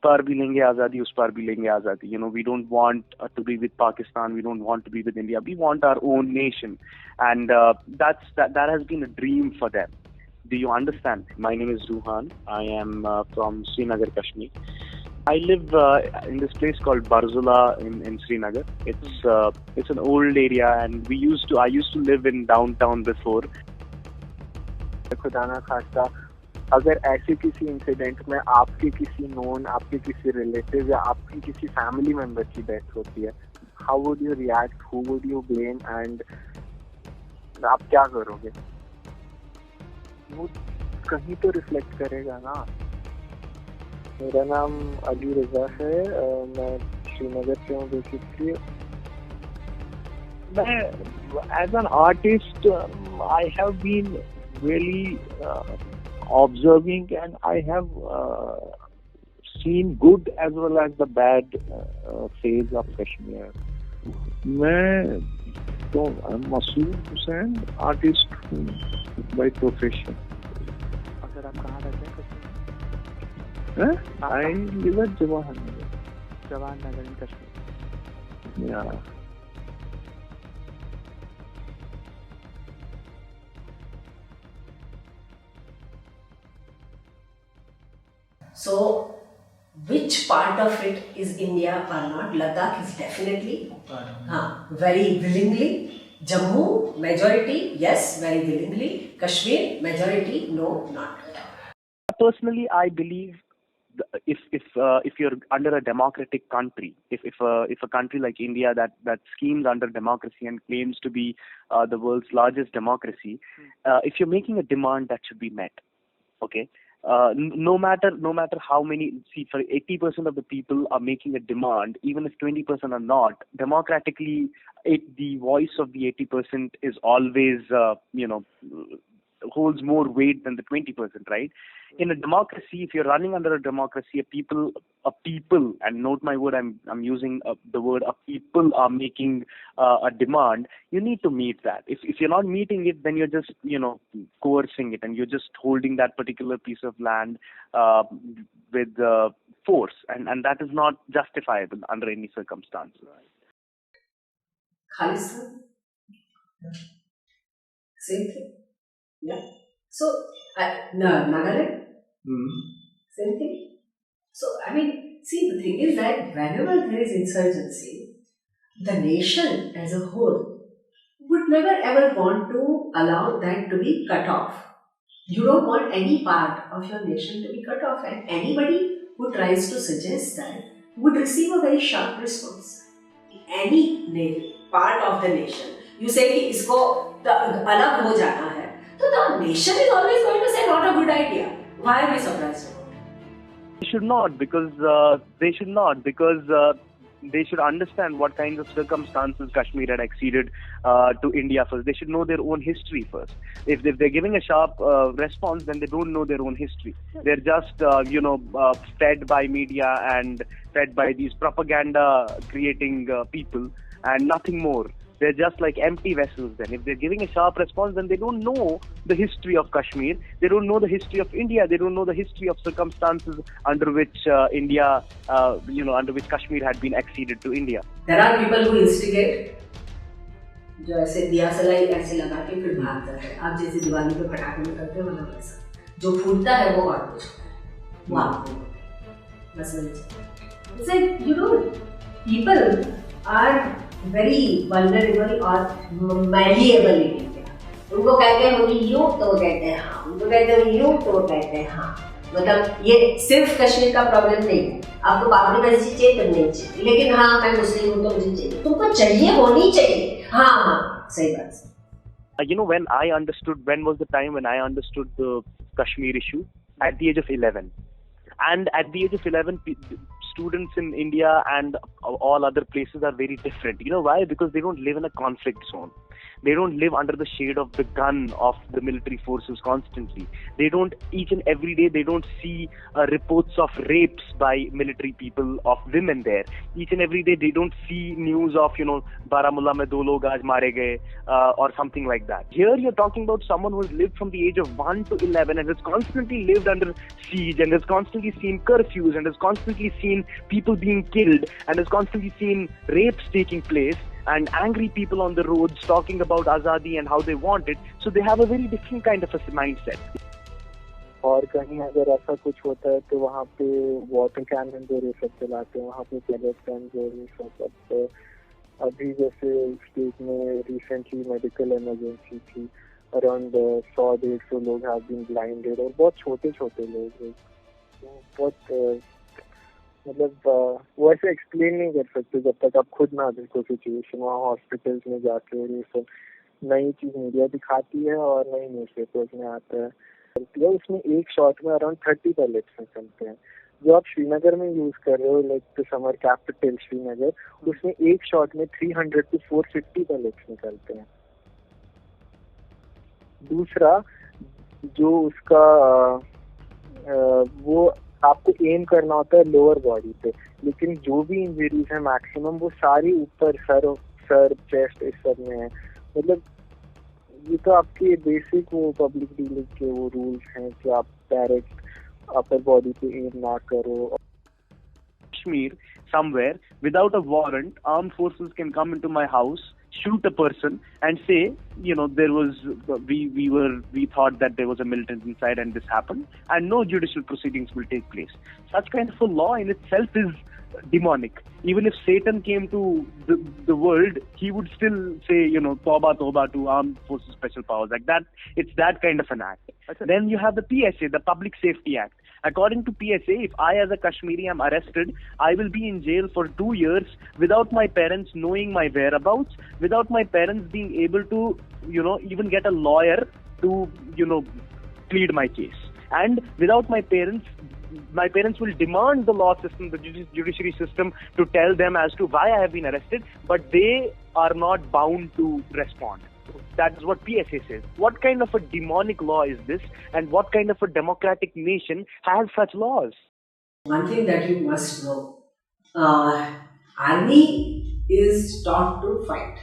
पार भी लेंगे आज़ादी, उस पार भी लेंगे आज़ादी. We don't want to be with Pakistan. We don't want to be with India. We want our own nation, and that has been a dream for them. Do you understand? My name is Ruhan. I am from Srinagar, Kashmir. I live in this place called Barzula in Srinagar. It's an old area, and I used to live in downtown before. खुदा ना खास्ता अगर ऐसे किसी incident में आपके किसी known, आपके किसी रिलेटिव या आपकी किसी फैमिली मेंबर की डेथ होती है, how would you react, who would you blame and आप क्या करोगे? वो कहीं तो रिफ्लेक्ट करेगा ना. मेरा नाम अली रजा है, मैं श्रीनगर से हूँ बेसिकली. मैं as an artist I have been really observing, and I have seen good as well as the bad phase of Kashmir. मैं तो मसूद हुसैन आर्टिस्ट हूँ by profession. अगर आप कहाँ रहते हैं? I live at Jawaharlal Nagar in Kashmir. Yeah. So, which part of it is India or not? Ladakh is definitely, very willingly. Jammu, majority, yes, very willingly. Kashmir, majority, no, not. Personally, I believe if you're under a democratic country, if a country like India that schemes under democracy and claims to be the world's largest democracy, if you're making a demand, that should be met. Okay. No matter how many, see, for 80% of the people are making a demand, even if 20% are not, democratically, the voice of the 80% is always, holds more weight than the 20%, right? In a democracy, if you're running under a democracy, a people, and note my word, I'm using the word, a people are making a demand, you need to meet that. If you're not meeting it, then you're just, coercing it, and you're just holding that particular piece of land with force, and that is not justifiable under any circumstances. Khalistan? Same thing. Yeah. So, Nagaland? Same thing. So, see, the thing is that whenever there is insurgency, the nation as a whole would never ever want to allow that to be cut off. You don't want any part of your nation to be cut off, and anybody who tries to suggest that would receive a very sharp response. Any part of the nation, you say कि इसको अलग हो जाना है, so the nation is always going to say not a good idea. Why are we surprised about it? They should not, because they should understand what kinds of circumstances Kashmir had acceded to India first. They should know their own history first. If they're giving a sharp response, then they don't know their own history. They're just fed by media and fed by these propaganda creating people and nothing more. They're just like empty vessels then. If they're giving a sharp response, then they don't know the history of Kashmir. They don't know the history of India. They don't know the history of circumstances under which under which Kashmir had been acceded to India. There are people who instigate, जो ऐसे दिया सलाई ऐसे लगा के फिर भागता है. आप जैसे दिवाली पे पटाखे में करते हो ना वैसा. जो फूटता है वो और कुछ है. वो आपको बस वही. It's like, people are very vulnerable or malleable in India. उनको कहते हैं होगी यूं तो वो कहते हैं हाँ, उनको कहते हैं यूं तो वो कहते हैं हाँ. मतलब ये सिर्फ कश्मीर का प्रॉब्लम नहीं है. आपको बाबरी मस्जिद चाहिए तो नहीं चाहिए, लेकिन हाँ मैं मुस्लिम हूँ तो मुझे चाहिए. तुमको चाहिए होनी चाहिए. हाँ सही बात. When was the time when I understood the Kashmir issue? At the age of 11. And at the age of 11, students in India and all other places are very different. You know why? Because they don't live in a conflict zone. They don't live under the shade of the gun of the military forces constantly. They don't, each and every day, they don't see reports of rapes by military people of women there. Each and every day, they don't see news of, Baramulla mein 2 log aaj mare gaye, or something like that. Here you're talking about someone who has lived from the age of 1 to 11 and has constantly lived under siege and has constantly seen curfews and has constantly seen people being killed and has constantly seen rapes taking place and angry people on the roads talking about azadi and how they want it. So they have a very different kind of a mindset. और कहीं अगर ऐसा कुछ होता है तो वहाँ पे वाटर कैनन जो ये सब चलाते हैं, वहाँ पे प्लेजेट गन जो ये सब अभी जैसे स्टेट में रिसेंटली मेडिकल इमरजेंसी थी, अराउंड 100-150 लोग हैव बीन ब्लाइंडेड और बहुत छोटे छोटे लोग हैं, बहुत मतलब वो ऐसे एक्सप्लेन नहीं कर सकते जब तक आप खुद ना देखो सिचुएशन वहाँ हॉस्पिटल्स में जाके। और ये सब नई चीज मीडिया दिखाती है और नई न्यूज़पेपर्स में आता है। उसमें एक शॉट में अराउंड 30 पैलेट्स निकलते हैं। जो आप श्रीनगर में यूज कर रहे हो, like the summer capital Srinagar, उसमें एक शॉट में 300 to 450 पैलेट्स निकलते हैं। दूसरा जो उसका वो आपको एम करना होता है लोअर बॉडी पे, लेकिन जो भी इंजरीज है मैक्सिमम वो सारी ऊपर सर चेस्ट इस सब में है। मतलब ये तो आपके बेसिक वो पब्लिक डीलिंग के वो रूल्स हैं कि आप डायरेक्ट अपर बॉडी पे एम ना करो। Kashmir, somewhere, without a warrant, armed forces can come into my house, shoot a person and say, we thought that there was a militant inside and this happened, and no judicial proceedings will take place. Such kind of a law in itself is demonic. Even if Satan came to the world, he would still say, Toba, Toba to armed forces special powers. Like that, it's that kind of an act. Then you have the PSA, the Public Safety Act. According to PSA, if I as a Kashmiri am arrested, I will be in jail for 2 years without my parents knowing my whereabouts, without my parents being able to, even get a lawyer to, plead my case. And without my parents will demand the law system, the judiciary system, to tell them as to why I have been arrested, but they are not bound to respond. That is what PSA says. What kind of a demonic law is this, and what kind of a democratic nation has such laws? One thing that you must know, army is taught to fight.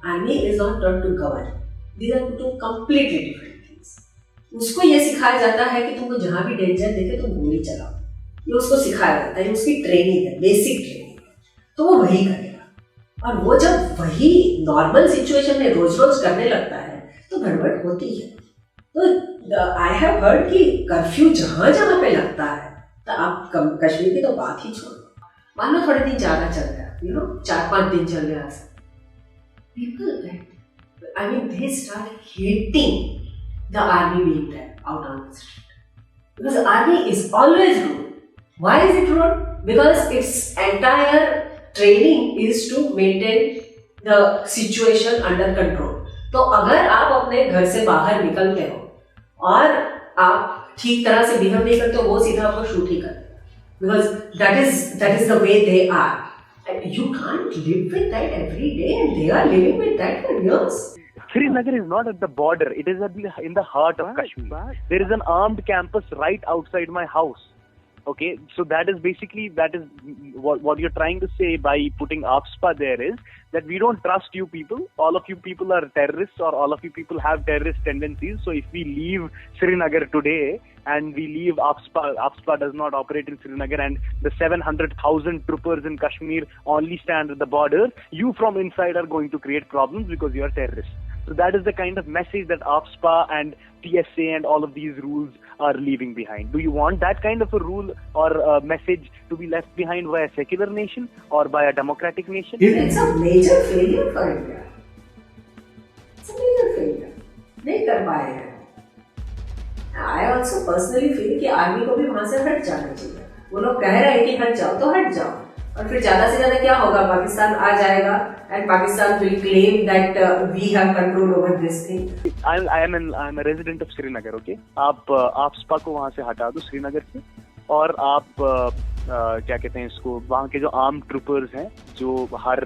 Army is not taught to govern. These are two completely different things. उसको ये सिखाया जाता है कि तुमको जहाँ भी danger देखे तुम गोली चलाओ, ये उसको सिखाया जाता है, उसकी ट्रेनिंग है, बेसिक ट्रेनिंग है, तो वो वही करेगा। और वो जब वही नॉर्मल सिचुएशन में रोज रोज करने लगता है तो गड़बड़ होती है। तो आई हैव हर्ड कि कर्फ्यू जहां जहां पे लगता है, तो आप कश्मीर की तो बात ही छोड़ो, मान लो थोड़े दिन ज्यादा चल गया, 4-5 दिन चल गया, people I mean they start hating the army being there out on the street. Because army is always rude. Why is it rude? Because its entire training is to maintain the situation under control. तो अगर आप अपने घर से बाहर निकलते हो और आप ठीक तरह से बिहेव नहीं करते हो, वो सीधा आपको शूट ही कर देगा. Because that is the way they are. And you can't live with that every day, and they are living with that for years. Srinagar is not at the border. It is in the heart of Kashmir. There is an armed campus right outside my house. Okay, so that is what you're trying to say by putting AFSPA there is that we don't trust you people. All of you people are terrorists, or all of you people have terrorist tendencies. So if we leave Srinagar today and we leave AFSPA does not operate in Srinagar, and the 700,000 troopers in Kashmir only stand at the border, you from inside are going to create problems because you are terrorists. So that is the kind of message that AFSPA and PSA and all of these rules are leaving behind. Do you want that kind of a rule or a message to be left behind by a secular nation or by a democratic nation? It's a major failure for India. It's a major failure. नहीं कर पाए हैं. I also personally feel कि army को भी वहाँ से हट जाना चाहिए. वो लोग कह रहे हैं कि हट जाओ तो हट जाओ. और फिर ज्यादा से ज्यादा क्या होगा, पाकिस्तान आ जाएगा and Pakistan will claim that we have control over this thing. I'm a resident of Srinagar, okay? आप AFSPA को वहाँ से हटा दो श्रीनगर से, और आप क्या कहते हैं इसको, वहाँ के जो आर्म ट्रूपर्स हैं जो हर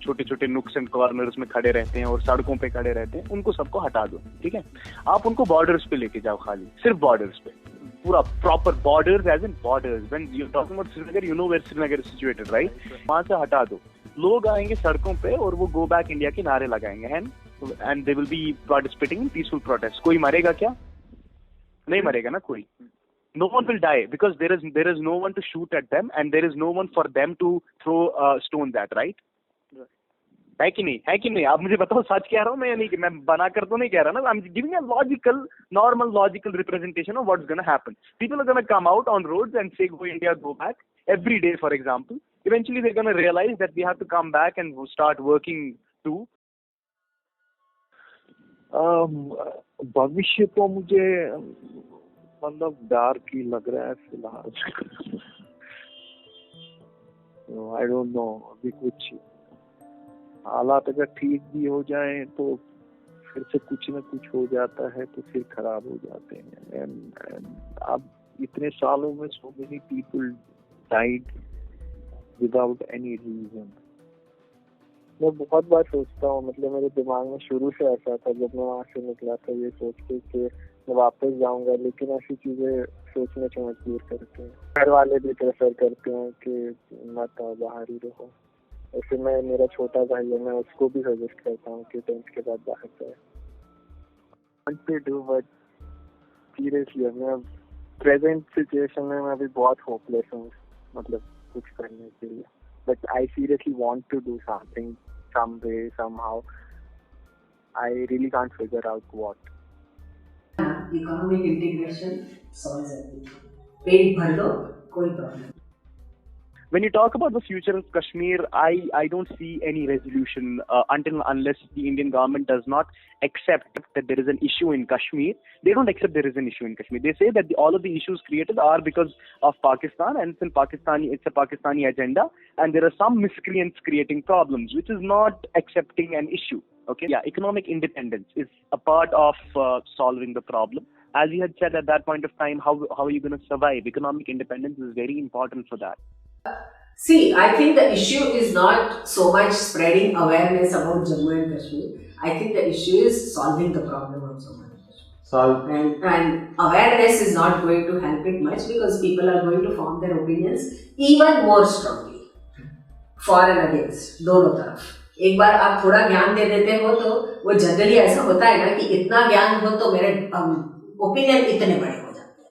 छोटे छोटे नुक्स एंड कॉर्नर्स में खड़े रहते हैं और सड़कों पे खड़े रहते हैं, उनको सबको हटा दो, ठीक है। आप उनको बॉर्डर्स पे लेके जाओ, खाली सिर्फ बॉर्डर्स पे, पूरा proper borders as in borders. When you talking about Srinagar, you know where Srinagar is situated, right? वहां से हटा दो, लोग आएंगे सड़कों पे और वो गो बैक इंडिया के नारे लगाएंगे, and they will be participating in peaceful protest. कोई मरेगा क्या? नहीं मरेगा ना कोई। No one will die because there is no one to shoot at them and there is no one for them to throw stones at, right? है कि नहीं? है कि नहीं? आप मुझे बताओ, सच कह रहा हूँ मैं या नहीं? कि मैं बना कर तो नहीं कह रहा ना। I'm giving a logical, normal logical representation of what's gonna happen. People are gonna come out on roads and say go India, go back every day, for example. Eventually they're gonna realize that we have to come back and start working too. भविष्य तो मुझे मतलब dark ही लग रहा है फिलहाल। I don't know, अभी कुछ हालात अगर ठीक भी हो जाए तो फिर से कुछ ना कुछ हो जाता है तो फिर खराब हो जाते हैं। एंड अब इतने सालों में so many people died without any reason. मैं बहुत बार सोचता हूँ, मतलब मेरे दिमाग में शुरू से ऐसा था जब मैं वहाँ से निकला था, ये सोच के कि मैं वापस जाऊंगा, लेकिन ऐसी चीजें सोचने से मजबूर करते हैं। घर वाले भी प्रेफर करते हैं कि मत आओ, बाहर ही रहो। ऐसे में मेरा छोटा भाई है, मैं उसको भी सजेस्ट करता हूँ कि 10th के बाद बाहर जाए। want to do, but seriously मैं प्रेजेंट सिचुएशन में मैं अभी बहुत होपलेस हूँ, मतलब कुछ करने के लिए। But I seriously want to do something, some way, somehow. I really can't figure out what. Economic integration solves everything. पेट भर दो, कोई problem. When you talk about the future of Kashmir, I don't see any resolution unless the Indian government does not accept that there is an issue in Kashmir. They don't accept there is an issue in Kashmir. They say that all of the issues created are because of Pakistan, and it's a Pakistani agenda, and there are some miscreants creating problems, which is not accepting an issue. Okay, yeah, economic independence is a part of solving the problem. As you had said at that point of time, how are you going to survive? Economic independence is very important for that. See, I think the issue is not so much spreading awareness about Jammu and Kashmir. I think the issue is solving the problem of Jammu and Kashmir. And awareness is not going to help it much because people are going to form their opinions even more strongly, for and against, दोनों तरफ। एक बार आप थोड़ा ज्ञान दे देते हो तो वो जनरली ऐसा होता है ना कि इतना ज्ञान हो तो मेरे ओपिनियन इतने बड़े हो जाते हैं।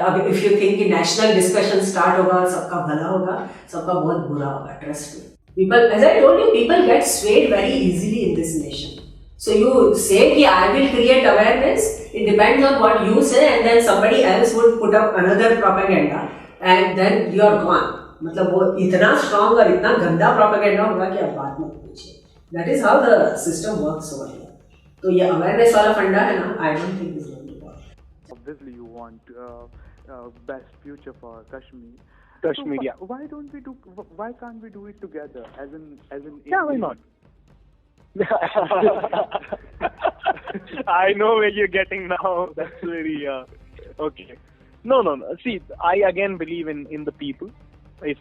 अब इफ यू थिंक कि नेशनल डिस्कशन स्टार्ट होगा, सबका भला होगा, सबका बहुत बुरा होगा। Trust me, people, as I told you, people get swayed very easily in this nation. So you say कि I will create awareness, it depends on what you say, and then somebody else would put up another propaganda, and then you are gone. मतलब वो इतना strong और इतना गंदा propaganda होगा कि आप बात मत पूछिए। That is how the system works over here. तो ये अवेयरनेस वाला फंडा है ना, I don't think is going to work. Obviously you want best future for Kashmir. Kashmir, so, yeah. Why can't we do it together as in Yeah, why not? I know where you're getting now. That's very okay. No. See, I again believe in the people. If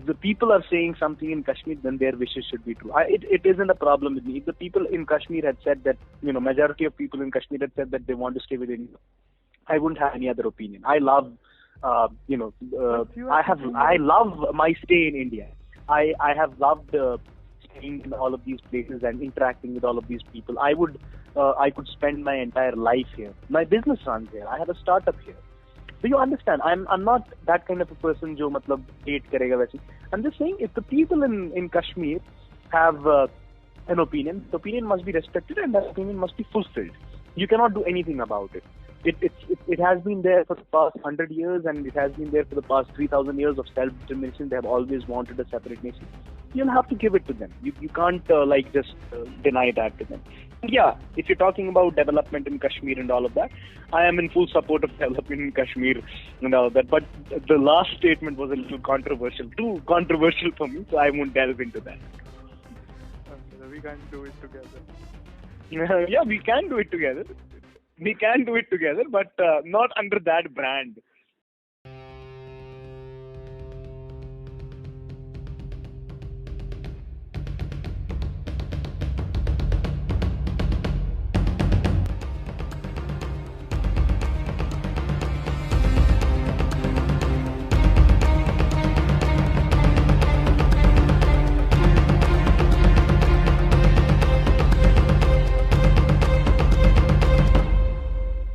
the people are saying something in Kashmir, then their wishes should be true. It isn't a problem with me. If the people in Kashmir had said that, majority of people in Kashmir had said that they want to stay with India, I wouldn't have any other opinion. I love, I love my stay in India. I have loved staying in all of these places and interacting with all of these people. I could spend my entire life here. My business runs here. I have a startup here. So you understand, I'm not that kind of a person जो मतलब hate करेगा वैसे। I'm just saying, if the people in Kashmir have an opinion, the opinion must be respected and that opinion must be fulfilled. You cannot do anything about it. It has been there for the past 100 years and it has been there for the past 3,000 years of self-determination. They have always wanted a separate nation. You'll have to give it to them. You can't just deny that to them. Yeah, if you're talking about development in Kashmir and all of that, I am in full support of development in Kashmir and all that. But the last statement was a little controversial, too controversial for me, so I won't delve into that. Okay, we can't do it together. Yeah, we can do it together. We can do it together, but not under that brand.